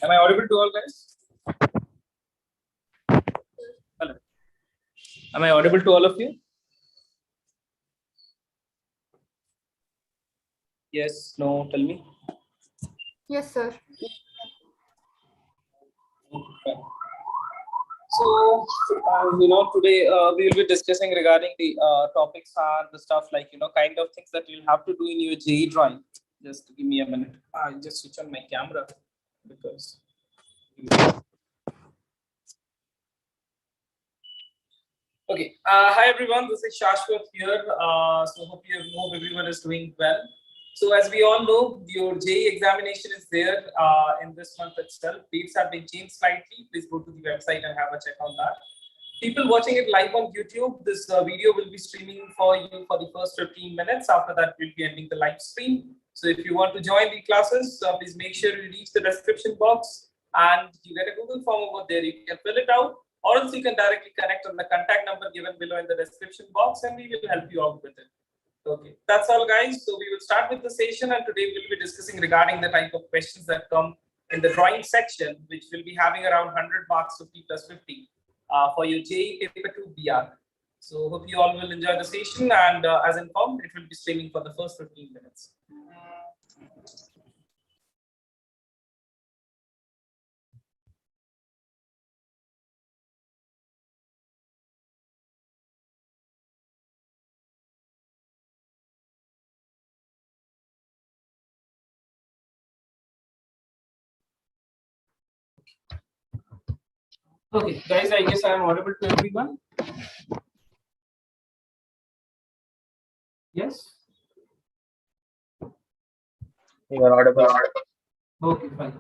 Am I audible to all guys? Hello. Am I audible to all of you? Yes, no, tell me. Yes, sir. Okay. So, today we will be discussing regarding the topics are the stuff like, kind of things that you'll have to do in your JEE drawing. Just give me a minute. I'll just switch on my camera because. Okay. Hi everyone. This is Shashwat here. So hope everyone is doing well. So as we all know, your JEE examination is there in this month itself. Dates have been changed slightly. Please go to the website and have a check on that. People watching it live on YouTube, this video will be streaming for you for the first 15 minutes. After that, we'll be ending the live stream. So if you want to join the classes, please make sure you reach the description box and you get a Google form over there. You can fill it out, or else you can directly connect on the contact number given below in the description box and we will help you out with it. Okay, that's all guys. So we will start with the session, and today we'll be discussing regarding the type of questions that come in the drawing section, which will be having around 100 marks, 50 plus 50 for your JEE paper 2 BR. So hope you all will enjoy the session, and as informed, it will be streaming for the first 15 minutes. Okay, guys, I guess I am audible to everyone. Yes? You are audible. Okay, fine.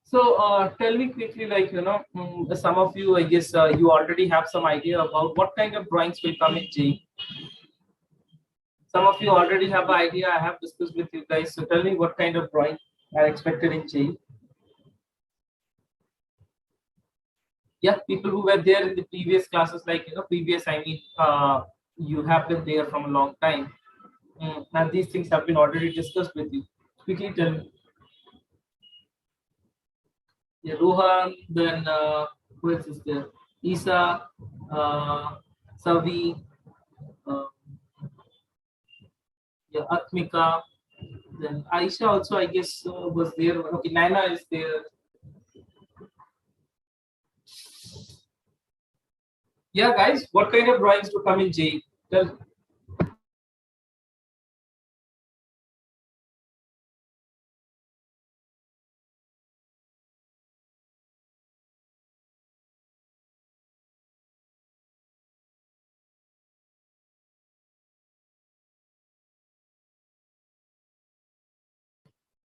So tell me quickly, like, some of you, I guess you already have some idea about what kind of drawings will come in JEE. Some of you already have an idea. I have discussed with you guys. So tell me what kind of drawing are expected in JEE. Yeah, people who were there in the previous classes, like, previous, I mean, you have been there from a long time. And these things have been already discussed with you. Quickly tell me. Yeah, Rohan, then who else is there? Isa, Savi, yeah, Atmika, then Aisha also, I guess, was there. Okay, Naina is there. Yeah, guys, what kind of drawings to come in JEE? Tell.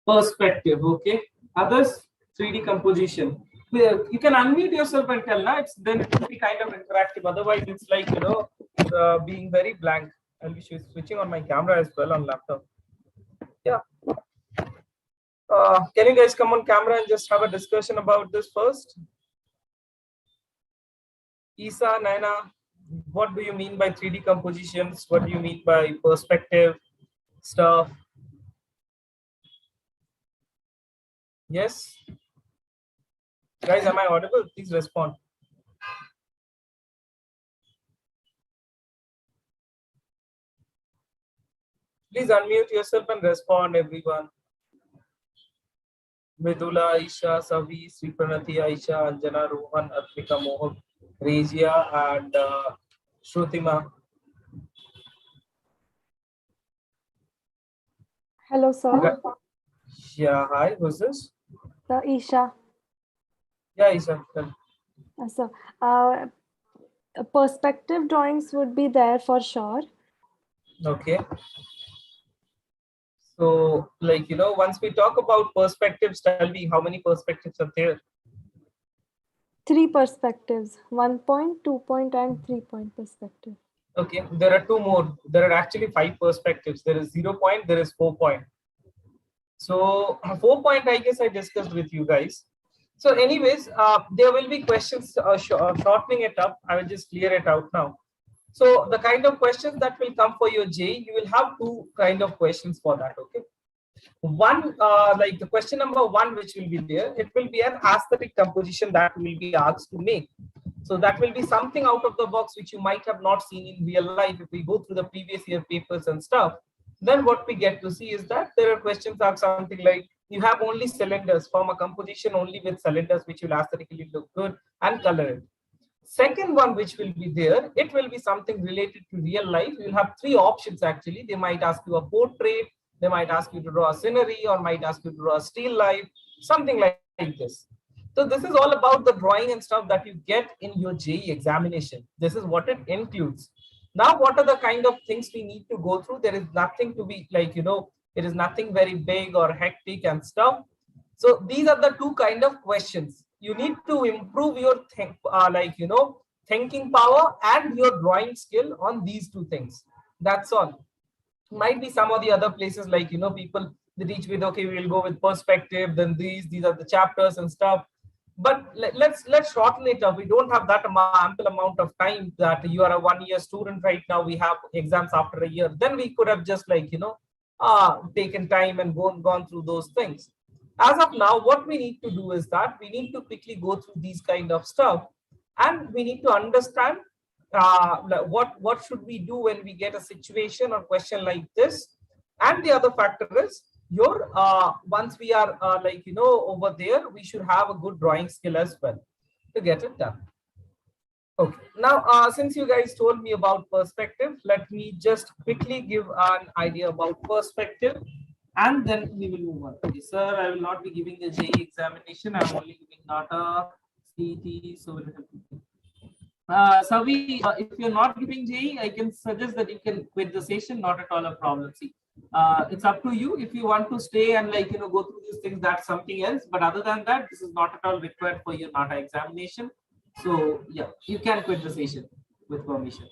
Perspective, okay. Others, 3D composition. You can unmute yourself and tell. Now it's then it will be kind of interactive. Otherwise, it's like being very blank. I'll be switching on my camera as well on laptop. Yeah. Can you guys come on camera and just have a discussion about this first? Isa, Naina, what do you mean by 3D compositions? What do you mean by perspective stuff? Yes? Guys, am I audible? Please respond. Please unmute yourself and respond, everyone. Medula, Aisha, Savi, Sripranathi, Aisha, Anjana, Rohan, Atmika, Mohak, Regia, and Shrutima. Hello, sir. Yeah, hi, who's this? Isha. Yeah, Isha. So, perspective drawings would be there for sure. Okay. So, like, once we talk about perspectives, tell me how many perspectives are there? 3 perspectives, 1 point, 2 point, and 3 point perspective. Okay, there are 2 more. There are actually 5 perspectives. There is 0 point, there is 4 point. So 4 point, I guess I discussed with you guys. So anyways, there will be questions shortening it up. I will just clear it out now. So the kind of questions that will come for your JEE, you will have 2 kind of questions for that. Okay. One, like the question number one, which will be there, it will be an aesthetic composition that will be asked to make. So that will be something out of the box which you might have not seen in real life. If we go through the previous year papers and stuff, then what we get to see is that there are questions are something like you have only cylinders, form a composition only with cylinders which will aesthetically look good and color it. Second one which will be there, it will be something related to real life. You'll have three options actually. They might ask you a portrait, they might ask you to draw a scenery, or might ask you to draw a still life, something like this. So this is all about the drawing and stuff that you get in your JEE examination. This is what it includes. Now, what are the kind of things we need to go through? There is nothing to be like, it is nothing very big or hectic and stuff. So these are the two kind of questions. You need to improve your thinking power and your drawing skill on these two things. That's all. Might be some of the other places like people they teach with, okay, we'll go with perspective, then these are the chapters and stuff. But let's shorten it up. We don't have that ample amount of time that you are a 1 year student right now. We have exams after a year. Then we could have just taken time and gone through those things. As of now, what we need to do is that we need to quickly go through these kind of stuff, and we need to understand what should we do when we get a situation or question like this. And the other factor is your once we are over there, we should have a good drawing skill as well to get it done. Okay, now since you guys told me about perspective, let me just quickly give an idea about perspective, and then we will move on. Okay, sir, I will not be giving the JEE examination. I'm only giving NATA, CET, so Savi, if you're not giving JEE, I can suggest that you can quit the session. Not at all a problem. See, it's up to you. If you want to stay and go through these things, that's something else. But other than that, this is not at all required for your NATA examination. So yeah, you can quit the session with permission.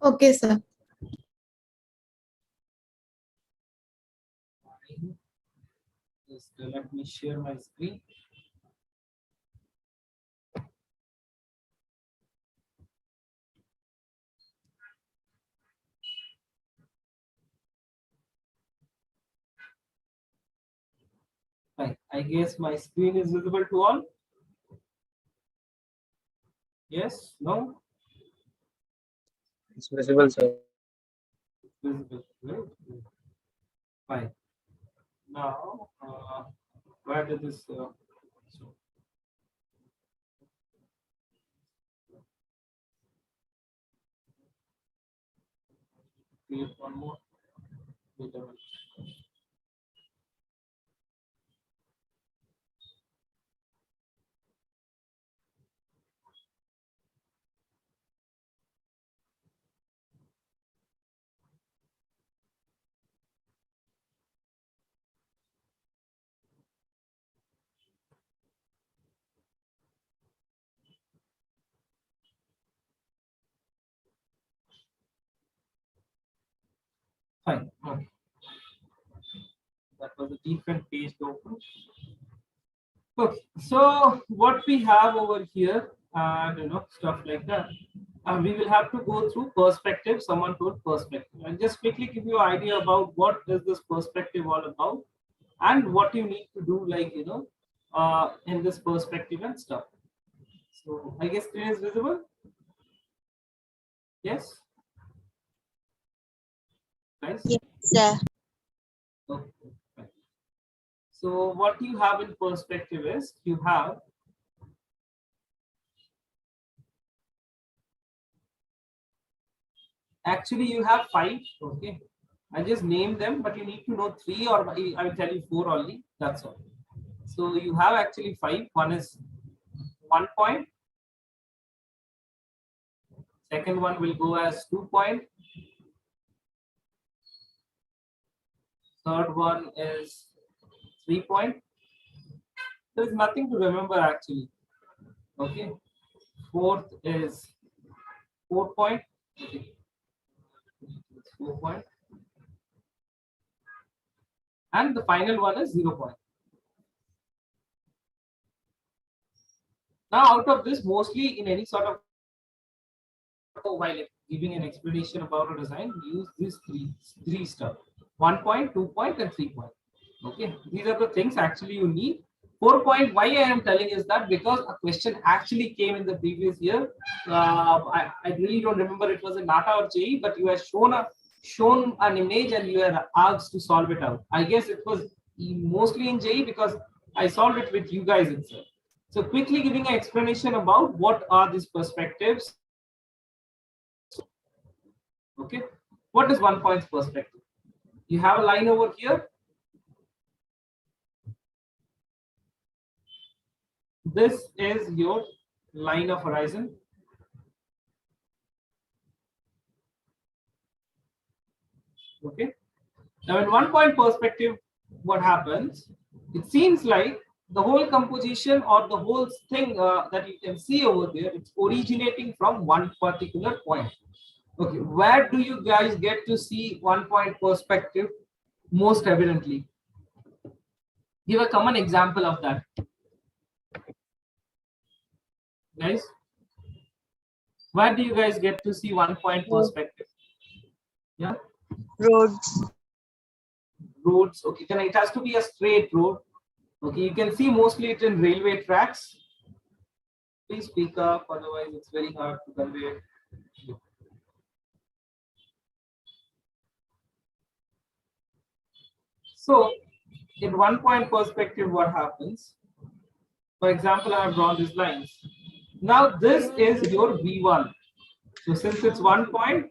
Okay, sir. Just let me share my screen. Right. I guess my screen is visible to all. Yes? No? It's visible, sir. Visible. Right. Fine. Now, where did this? Create one more. Wait a minute. Fine. Okay. That was a different page to open. Okay. So what we have over here, and stuff like that. We will have to go through perspective. Someone told perspective, and just quickly give you an idea about what is this perspective all about, and what you need to do, in this perspective and stuff. So I guess screen is visible. Yes. Guys. Yes, sir. Okay. So what you have in perspective is you have actually you have 5. Okay, I just named them, but you need to know 3, or I will tell you 4 only. That's all. So you have actually 5. One is 1 point. Second one will go as 2 point. Third one is 3 point. There is nothing to remember actually. Okay. Fourth is 4 point. Okay. 4 point. And the final one is 0 point. Now, out of this, mostly in any sort of while giving an explanation about a design, use these three stuff: 1 point, 2 point, and 3 point. Okay, these are the things actually you need. 4 point, why I am telling is that because a question actually came in the previous year. I really don't remember it was a NATA or JE, but you have shown an image and you are asked to solve it out. I guess it was mostly in JE because I solved it with you guys itself. So quickly giving an explanation about what are these perspectives. Okay, what is 1 point perspective? You have a line over here. This is your line of horizon. Okay, now in 1 point perspective, what happens? It seems like the whole composition or the whole thing that you can see over there, it's originating from one particular point. Okay, where do you guys get to see 1 point perspective most evidently? Give a common example of that, guys. Where do you guys get to see 1 point perspective? Yeah, Roads. roads. Okay, then it has to be a straight road. Okay, you can see mostly it in railway tracks. Please speak up, otherwise it's very hard to convey. So, in 1 point perspective, what happens? For example, I have drawn these lines. Now, this is your V1. So, since it's 1 point,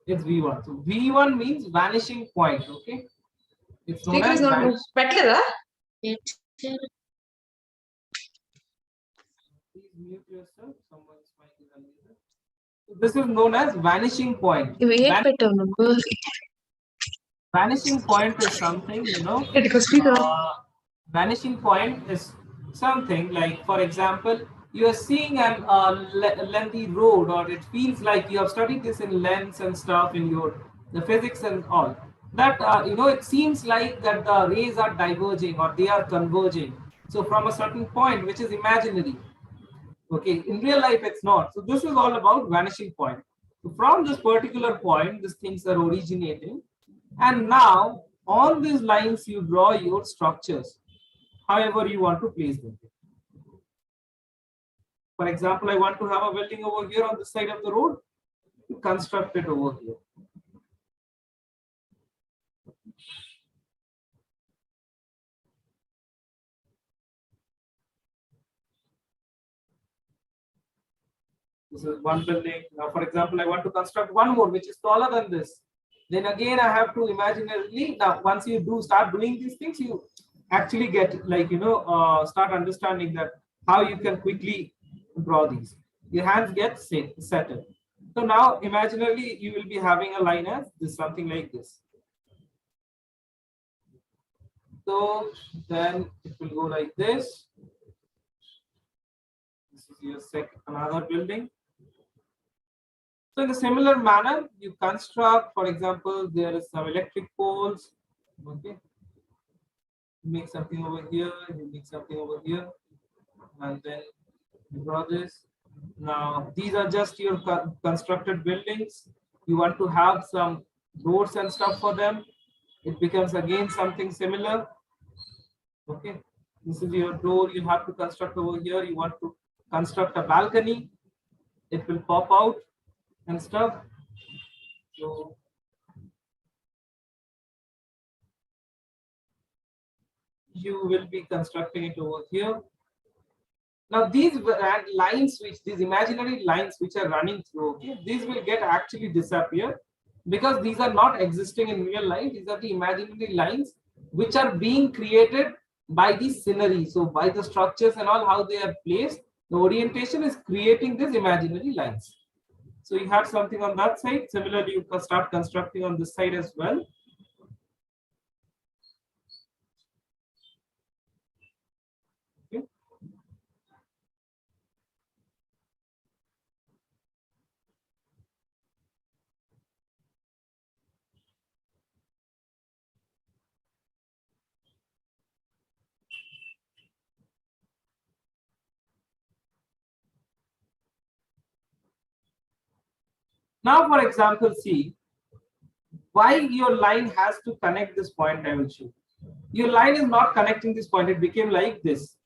it's V1. So, V1 means vanishing point. Okay, it's known as Petla. Please mute yourself. Someone's mic is unmuted. So this is known as vanishing point. Vanishing point is something, vanishing point is something like, for example, you are seeing an lengthy road, or it feels like you have studied this in lengths and stuff in your the physics and all that. It seems like that the rays are diverging or they are converging. So from a certain point, which is imaginary. Okay, in real life it's not. So this is all about vanishing point. So from this particular point, these things are originating, and now on these lines you draw your structures, however you want to place them. For example, I want to have a building over here on the side of the road, construct it over here. This is one building. Now, for example, I want to construct one more, which is taller than this. Then again, I have to imaginarily, now once you start doing these things, you actually get like, start understanding that how you can quickly draw these. Your hands get settled. So now imaginarily, you will be having a line as this, something like this. So then it will go like this. This is your another building. So in a similar manner, you construct, for example, there is some electric poles. Okay. You make something over here, you make something over here, and then you draw this. Now, these are just your constructed buildings. You want to have some doors and stuff for them. It becomes again something similar. Okay. This is your door you have to construct over here. You want to construct a balcony. It will pop out and stuff. So you will be constructing it over here. Now these lines, these imaginary lines which are running through, okay, these will get actually disappear because these are not existing in real life. These are the imaginary lines which are being created by the scenery. So by the structures and all, how they are placed, the orientation is creating these imaginary lines. So you have something on that side. Similarly, you can start constructing on this side as well. Okay. Now, for example, see why your line has to connect this point. I will show. Your line is not connecting this point. It became like this.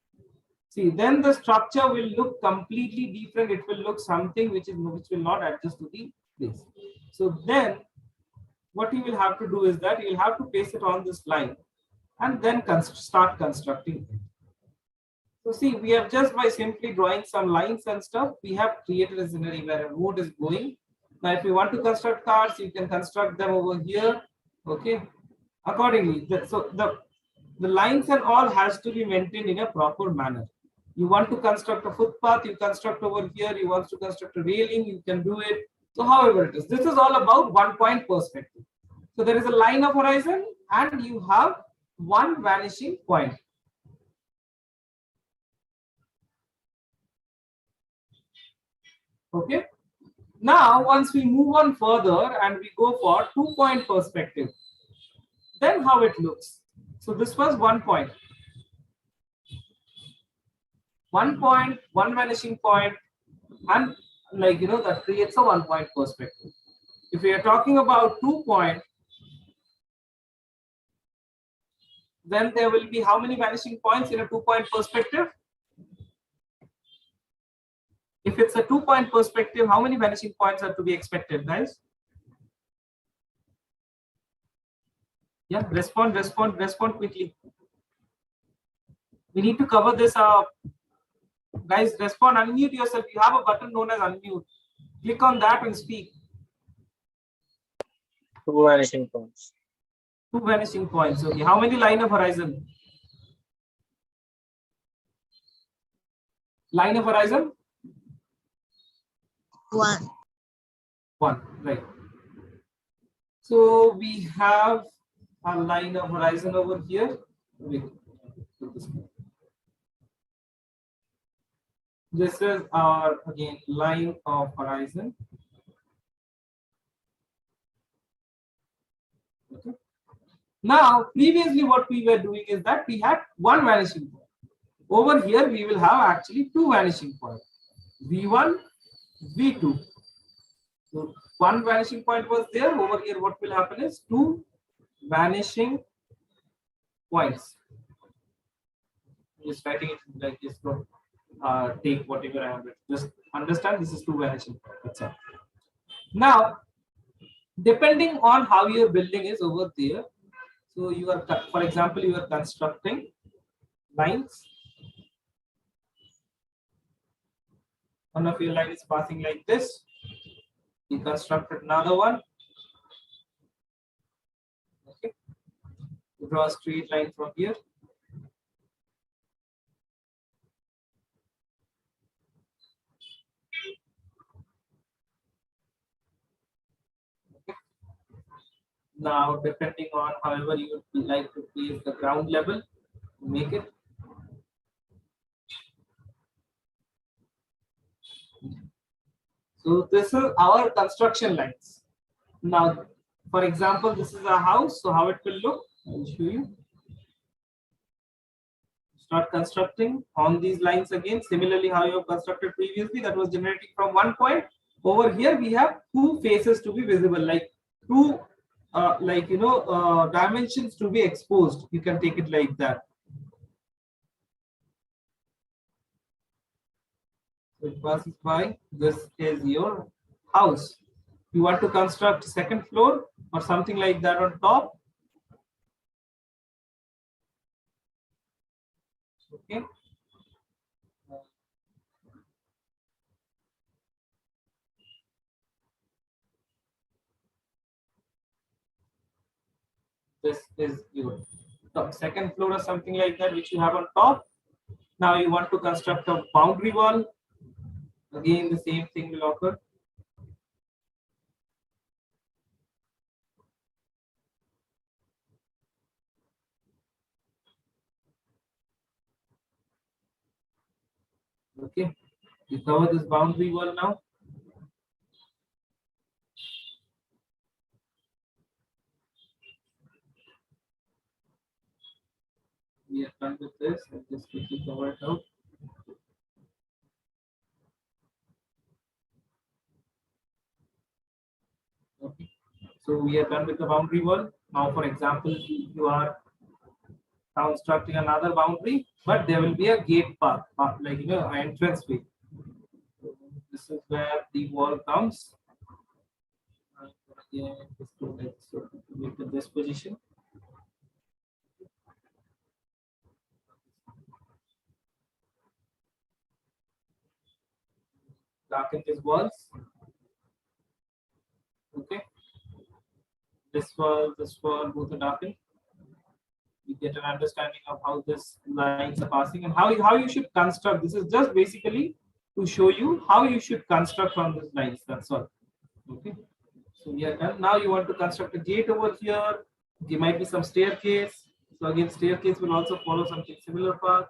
See, then the structure will look completely different. It will look something which will not adjust to the place. So then, what you will have to do is that you will have to place it on this line, and then start constructing it. So see, we have just by simply drawing some lines and stuff, we have created a scenario where a road is going. Now, if you want to construct cars, you can construct them over here. Okay, accordingly. So the lines and all has to be maintained in a proper manner. You want to construct a footpath, you construct over here. You want to construct a railing, you can do it. So however it is, this is all about one point perspective. So there is a line of horizon and you have one vanishing point. Okay. Now, once we move on further and we go for 2-point perspective, then how it looks. So this was 1 point. 1 point, one vanishing point, and that creates a 1-point perspective. If we are talking about 2 point, then there will be how many vanishing points in a 2-point perspective? If it's a 2-point perspective, how many vanishing points are to be expected, guys? Yeah, respond quickly. We need to cover this up. Guys, respond, unmute yourself. You have a button known as unmute. Click on that and speak. 2 vanishing points. 2 vanishing points. Okay, how many line of horizon? Line of horizon? 1. 1, right. So we have a line of horizon over here. This is our, again, line of horizon. Okay. Now, previously what we were doing is that we had one vanishing point. Over here, we will have actually 2 vanishing points. V1, V2. So one vanishing point was there. Over here, what will happen is 2 vanishing points. Just writing it like this. Don't take whatever I have written. Just understand this is 2 vanishing points. That's all. Now, depending on how your building is over there, so you are, for example, you are constructing lines. One of your line is passing like this. You constructed another one. Okay. You draw a straight line from here. Okay. Now, depending on however you would like to place the ground level, make it. So this is our construction lines. Now, for example, this is a house. So how it will look, I'll show you. Start constructing on these lines again. Similarly, how you have constructed previously, that was generating from 1 point. Over here, we have 2 faces to be visible, like 2, dimensions to be exposed. You can take it like that. So it passes by. This is your house. You want to construct 2nd floor or something like that on top. Okay. This is your top 2nd floor or something like that, which you have on top. Now you want to construct a boundary wall. Again, the same thing will occur. Okay, you cover this boundary wall now. We are done with this. I'll just quickly cover it out. So we are done with the boundary wall. Now, for example, you are constructing another boundary, but there will be a gate path like entrance way. So this is where the wall comes. Again, just go like so, make it this position. Darken these walls. Okay. This wall, both are darkened. You get an understanding of how this lines are passing and how you should construct. This is just basically to show you how you should construct from these lines. That's all. Okay. So we are done. Now you want to construct a gate over here. There might be some staircase. So again, staircase will also follow something similar path.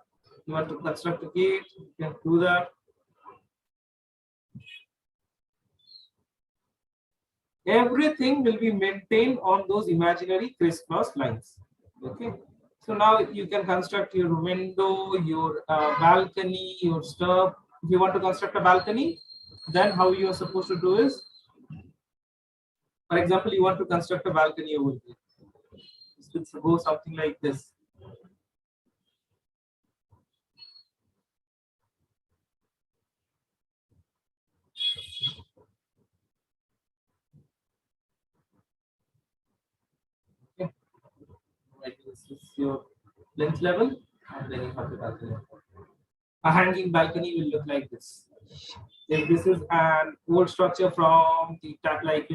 You want to construct a gate. You can do that. Everything will be maintained on those imaginary crisscross lines. Okay. So now you can construct your window, your balcony, your stub. If you want to construct a balcony, then how you are supposed to do is, for example, you want to construct a balcony over here. This will go something like this. Okay. This is your length level, and then you have the balcony. A hanging balcony will look like this. If this is an old structure from the type like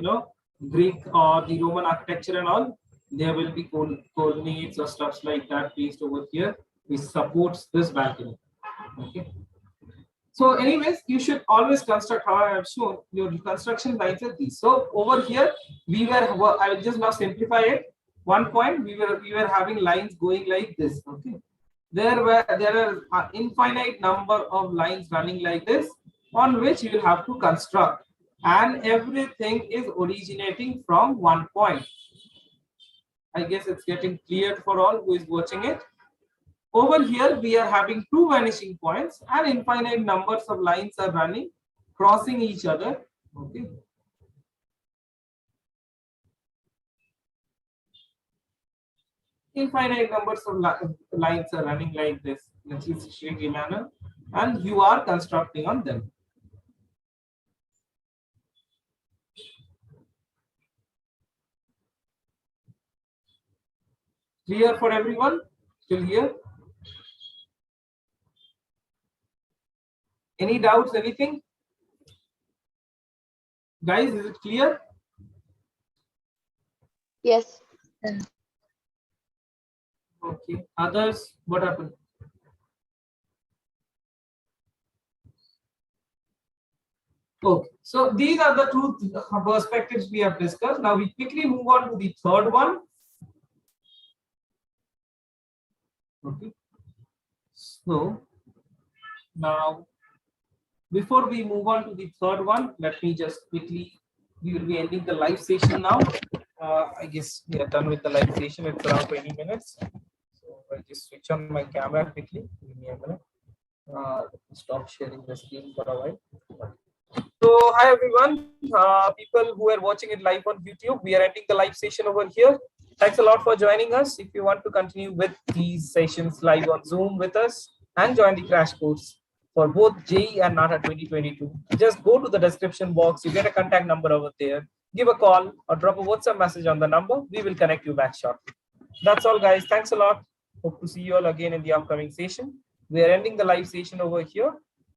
Greek or the Roman architecture and all, there will be colonnades or stuffs like that placed over here which supports this balcony. Okay. So anyways, you should always construct how I have shown. Your construction lines are these. So over here we were, I will just now simplify it. One point we were having lines going like this. Okay. There are an infinite number of lines running like this on which you will have to construct, and everything is originating from one point. I guess it's getting clear for all who is watching it. Over here we are having two vanishing points and infinite numbers of lines are running, crossing each other. Okay. Infinite numbers of lines are running like this in a 360-degree manner, and you are constructing on them. Clear for everyone? Still here? Any doubts? Anything? Guys, is it clear? Yes. Okay. Others, what happened? Okay. So these are the two perspectives we have discussed. Now we quickly move on to the third one. Okay. So now, before we move on to the third one, let me just quickly, we will be ending the live session now. I guess we are done with the live session. It's around 20 minutes. So I'll just switch on my camera quickly. Give me a minute. Stop sharing the screen for a while. So hi everyone, people who are watching it live on YouTube, we are ending the live session over here. Thanks a lot for joining us. If you want to continue with these sessions live on Zoom with us and join the crash course for both JEE and NATA 2022, just go to the description box. You get a contact number over there. Give a call or drop a WhatsApp message on the number. We will connect you back shortly. That's all, guys. Thanks a lot. Hope to see you all again in the upcoming session. We are ending the live session over here.